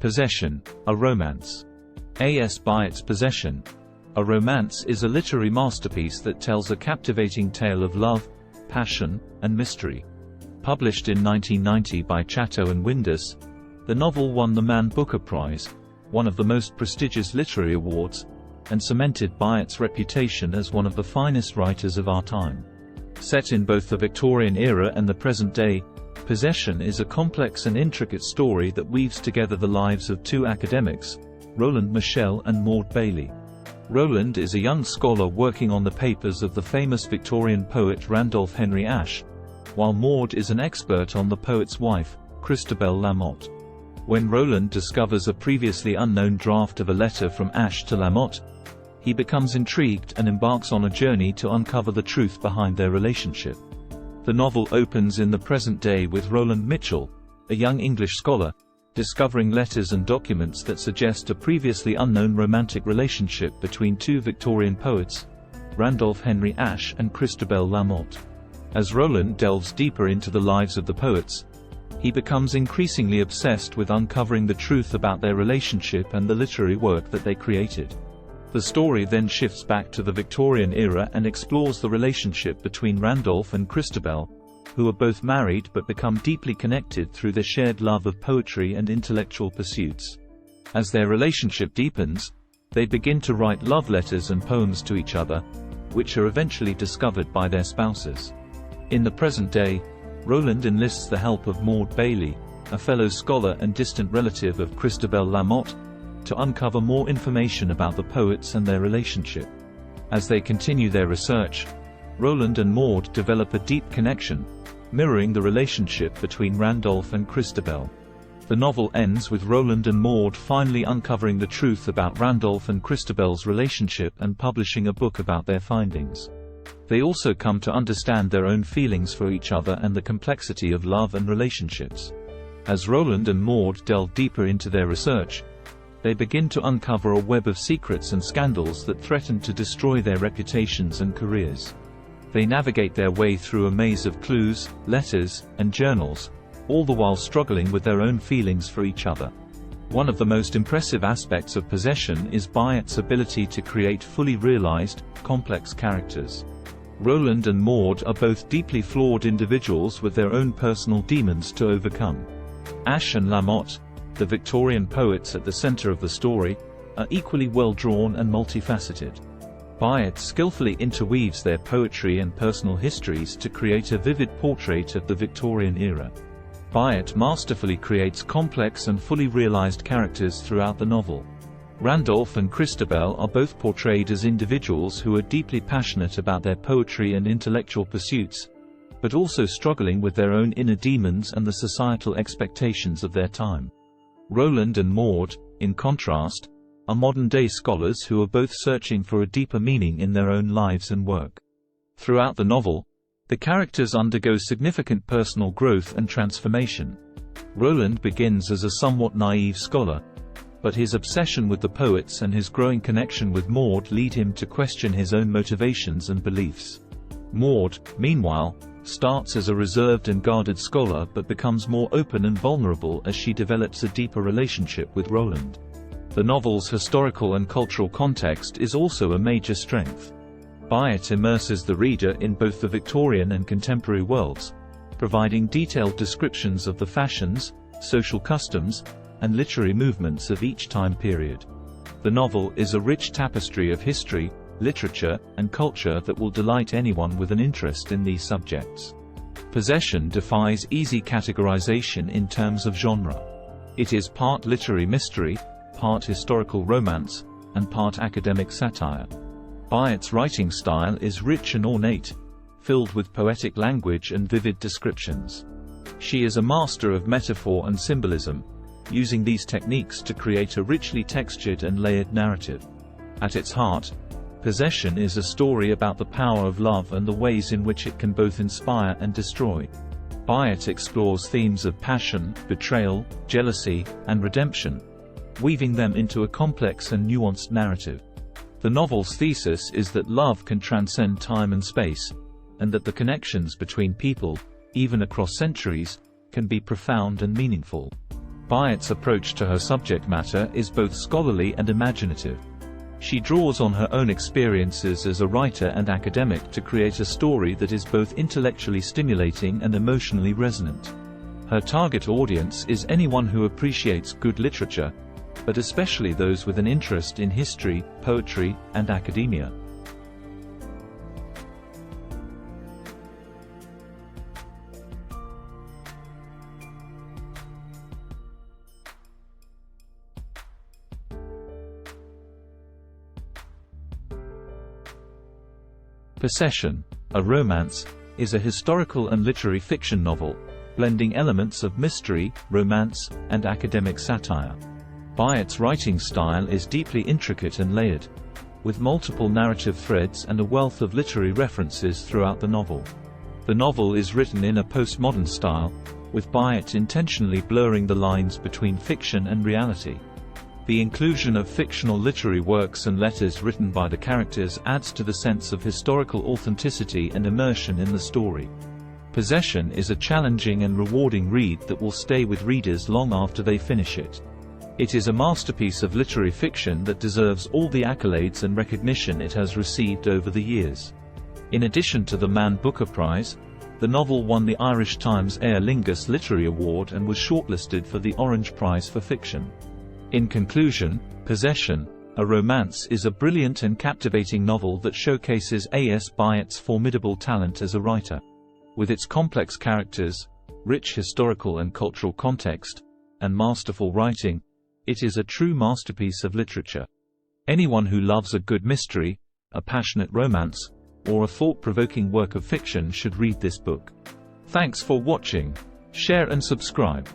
Possession, a romance. A.S. Byatt's Possession, a romance is a literary masterpiece that tells a captivating tale of love, passion, and mystery. Published in 1990 by Chatto and Windus, the novel won the Man Booker Prize, one of the most prestigious literary awards, and cemented Byatt's reputation as one of the finest writers of our time. Set in both the Victorian era and the present day, Possession is a complex and intricate story that weaves together the lives of two academics, Roland Michel and Maud Bailey. Roland is a young scholar working on the papers of the famous Victorian poet Randolph Henry Ashe, while Maud is an expert on the poet's wife, Christabel Lamotte. When Roland discovers a previously unknown draft of a letter from Ashe to Lamotte, he becomes intrigued and embarks on a journey to uncover the truth behind their relationship. The novel opens in the present day with Roland Michel, a young English scholar, discovering letters and documents that suggest a previously unknown romantic relationship between two Victorian poets, Randolph Henry Ashe and Christabel Lamotte. As Roland delves deeper into the lives of the poets, he becomes increasingly obsessed with uncovering the truth about their relationship and the literary work that they created. The story then shifts back to the Victorian era and explores the relationship between Randolph and Christabel, who are both married but become deeply connected through their shared love of poetry and intellectual pursuits. As their relationship deepens, they begin to write love letters and poems to each other, which are eventually discovered by their spouses. In the present day, Roland enlists the help of Maud Bailey, a fellow scholar and distant relative of Christabel Lamotte, to uncover more information about the poets and their relationship. As they continue their research, Roland and Maud develop a deep connection, mirroring the relationship between Randolph and Christabel. The novel ends with Roland and Maud finally uncovering the truth about Randolph and Christabel's relationship and publishing a book about their findings. They also come to understand their own feelings for each other and the complexity of love and relationships. As Roland and Maud delve deeper into their research, they begin to uncover a web of secrets and scandals that threaten to destroy their reputations and careers. They navigate their way through a maze of clues, letters, and journals, all the while struggling with their own feelings for each other. One of the most impressive aspects of Possession is Byatt's ability to create fully realized, complex characters. Roland and Maud are both deeply flawed individuals with their own personal demons to overcome. Ashe and Lamotte, the Victorian poets at the center of the story, are equally well-drawn and multifaceted. Byatt skillfully interweaves their poetry and personal histories to create a vivid portrait of the Victorian era. Byatt masterfully creates complex and fully realized characters throughout the novel. Randolph and Christabel are both portrayed as individuals who are deeply passionate about their poetry and intellectual pursuits, but also struggling with their own inner demons and the societal expectations of their time. Roland and Maud, in contrast, are modern-day scholars who are both searching for a deeper meaning in their own lives and work. Throughout the novel, the characters undergo significant personal growth and transformation. Roland begins as a somewhat naive scholar, but his obsession with the poets and his growing connection with Maud lead him to question his own motivations and beliefs. Maud, meanwhile, starts as a reserved and guarded scholar but becomes more open and vulnerable as she develops a deeper relationship with Roland. The novel's historical and cultural context is also a major strength. Byatt immerses the reader in both the Victorian and contemporary worlds, providing detailed descriptions of the fashions, social customs, and literary movements of each time period. The novel is a rich tapestry of history, literature, and culture that will delight anyone with an interest in these subjects. Possession defies easy categorization in terms of genre. It is part literary mystery, part historical romance, and part academic satire. Byatt's writing style is rich and ornate, filled with poetic language and vivid descriptions. She is a master of metaphor and symbolism, using these techniques to create a richly textured and layered narrative. At its heart, Possession is a story about the power of love and the ways in which it can both inspire and destroy. Byatt explores themes of passion, betrayal, jealousy, and redemption, weaving them into a complex and nuanced narrative. The novel's thesis is that love can transcend time and space, and that the connections between people, even across centuries, can be profound and meaningful. Byatt's approach to her subject matter is both scholarly and imaginative. She draws on her own experiences as a writer and academic to create a story that is both intellectually stimulating and emotionally resonant. Her target audience is anyone who appreciates good literature, but especially those with an interest in history, poetry, and academia. 𝐏𝐸∫, a romance, is a historical and literary fiction novel, blending elements of mystery, romance, and academic satire. Byatt's writing style is deeply intricate and layered, with multiple narrative threads and a wealth of literary references throughout the novel. The novel is written in a postmodern style, with Byatt intentionally blurring the lines between fiction and reality. The inclusion of fictional literary works and letters written by the characters adds to the sense of historical authenticity and immersion in the story. 𝐏𝐸 is a challenging and rewarding read that will stay with readers long after they finish it. It is a masterpiece of literary fiction that deserves all the accolades and recognition it has received over the years. In addition to the Man Booker Prize, the novel won the Irish Times Aer Lingus Literary Award and was shortlisted for the Orange Prize for Fiction. In conclusion, 𝐏𝐸, a romance is a brilliant and captivating novel that showcases A.S. Byatt's formidable talent as a writer. With its complex characters, rich historical and cultural context, and masterful writing, it is a true masterpiece of literature. Anyone who loves a good mystery, a passionate romance, or a thought-provoking work of fiction should read this book. Thanks for watching. Share and subscribe.